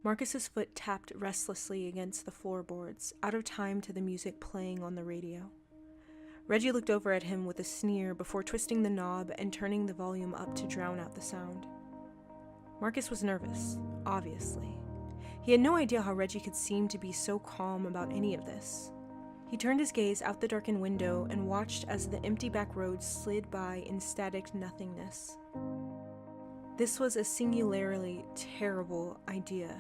Marcus's foot tapped restlessly against the floorboards, out of time to the music playing on the radio. Reggie looked over at him with a sneer before twisting the knob and turning the volume up to drown out the sound. Marcus was nervous, obviously. He had no idea how Reggie could seem to be so calm about any of this. He turned his gaze out the darkened window and watched as the empty back roads slid by in static nothingness. This was a singularly terrible idea.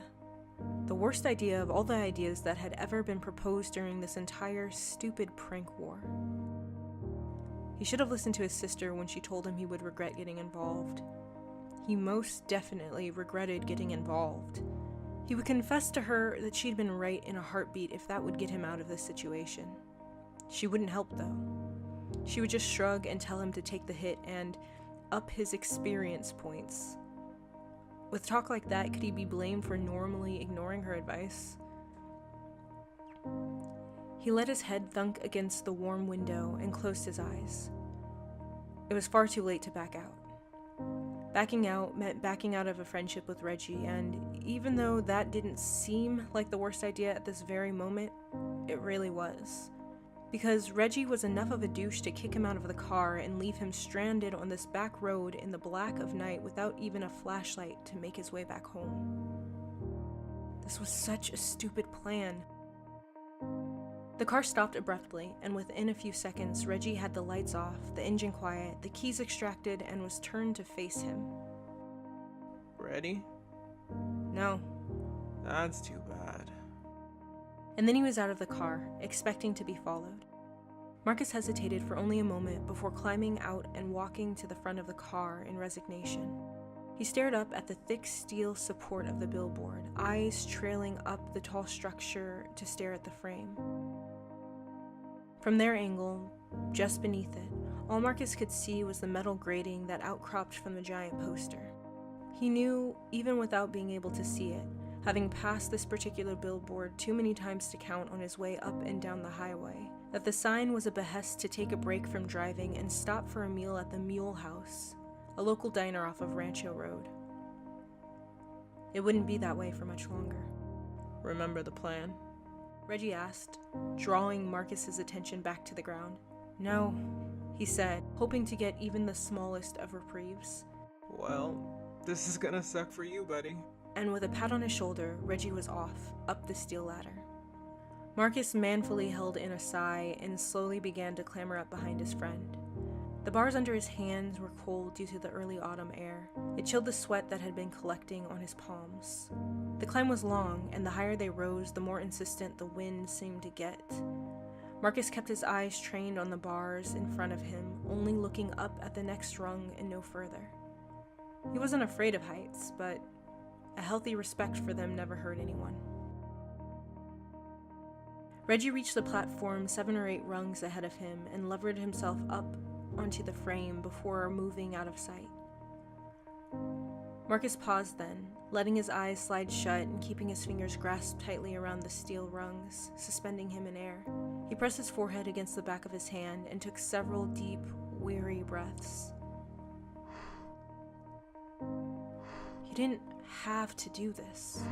The worst idea of all the ideas that had ever been proposed during this entire stupid prank war. He should have listened to his sister when she told him he would regret getting involved. He most definitely regretted getting involved. He would confess to her that she'd been right in a heartbeat if that would get him out of this situation. She wouldn't help, though. She would just shrug and tell him to take the hit and up his experience points. With talk like that, could he be blamed for normally ignoring her advice? He let his head thunk against the warm window and closed his eyes. It was far too late to back out. Backing out meant backing out of a friendship with Reggie, and even though that didn't seem like the worst idea at this very moment, it really was. Because Reggie was enough of a douche to kick him out of the car and leave him stranded on this back road in the black of night without even a flashlight to make his way back home. This was such a stupid plan. The car stopped abruptly, and within a few seconds, Reggie had the lights off, the engine quiet, the keys extracted, and was turned to face him. Ready? No. That's too bad. And then he was out of the car, expecting to be followed. Marcus hesitated for only a moment before climbing out and walking to the front of the car in resignation. He stared up at the thick steel support of the billboard, eyes trailing up the tall structure to stare at the frame. From their angle, just beneath it, all Marcus could see was the metal grating that outcropped from the giant poster. He knew, even without being able to see it, having passed this particular billboard too many times to count on his way up and down the highway, that the sign was a behest to take a break from driving and stop for a meal at the Mule House, a local diner off of Rancho Road. It wouldn't be that way for much longer. Remember the plan? Reggie asked, drawing Marcus's attention back to the ground. No, he said, hoping to get even the smallest of reprieves. Well, this is gonna suck for you, buddy. And with a pat on his shoulder, Reggie was off, up the steel ladder. Marcus manfully held in a sigh and slowly began to clamber up behind his friend. The bars under his hands were cold due to the early autumn air. It chilled the sweat that had been collecting on his palms. The climb was long, and the higher they rose, the more insistent the wind seemed to get. Marcus kept his eyes trained on the bars in front of him, only looking up at the next rung and no further. He wasn't afraid of heights, but a healthy respect for them never hurt anyone. Reggie reached the platform 7 or 8 rungs ahead of him and levered himself up onto the frame before moving out of sight. Marcus paused then, letting his eyes slide shut and keeping his fingers grasped tightly around the steel rungs, suspending him in air. He pressed his forehead against the back of his hand and took several deep, weary breaths. He didn't have to do this.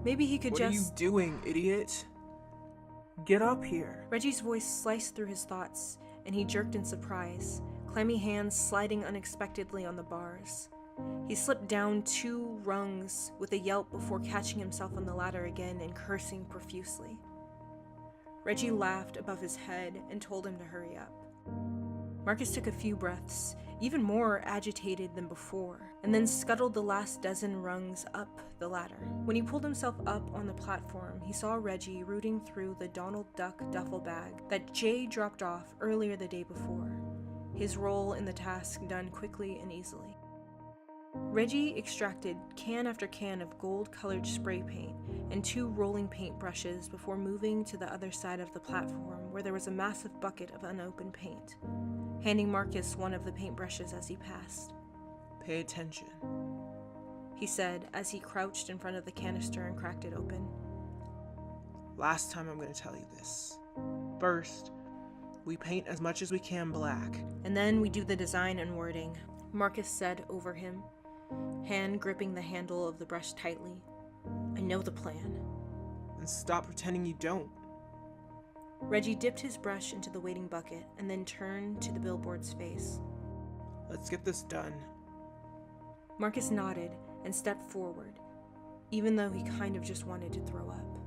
Maybe he could What are you doing, idiot? Get up here. Reggie's voice sliced through his thoughts, and he jerked in surprise, clammy hands sliding unexpectedly on the bars. He slipped down 2 rungs with a yelp before catching himself on the ladder again and cursing profusely. Reggie laughed above his head and told him to hurry up. Marcus took a few breaths, even more agitated than before, and then scuttled the last dozen rungs up the ladder. When he pulled himself up on the platform, he saw Reggie rooting through the Donald Duck duffel bag that Jay dropped off earlier the day before, his role in the task done quickly and easily. Reggie extracted can after can of gold-colored spray paint and 2 rolling paint brushes before moving to the other side of the platform where there was a massive bucket of unopened paint, handing Marcus one of the paintbrushes as he passed. Pay attention, he said as he crouched in front of the canister and cracked it open. Last time I'm going to tell you this. First, we paint as much as we can black. And then we do the design and wording, Marcus said over him, hand gripping the handle of the brush tightly. I know the plan. Then stop pretending you don't. Reggie dipped his brush into the waiting bucket and then turned to the billboard's face. Let's get this done. Marcus nodded and stepped forward, even though he kind of just wanted to throw up.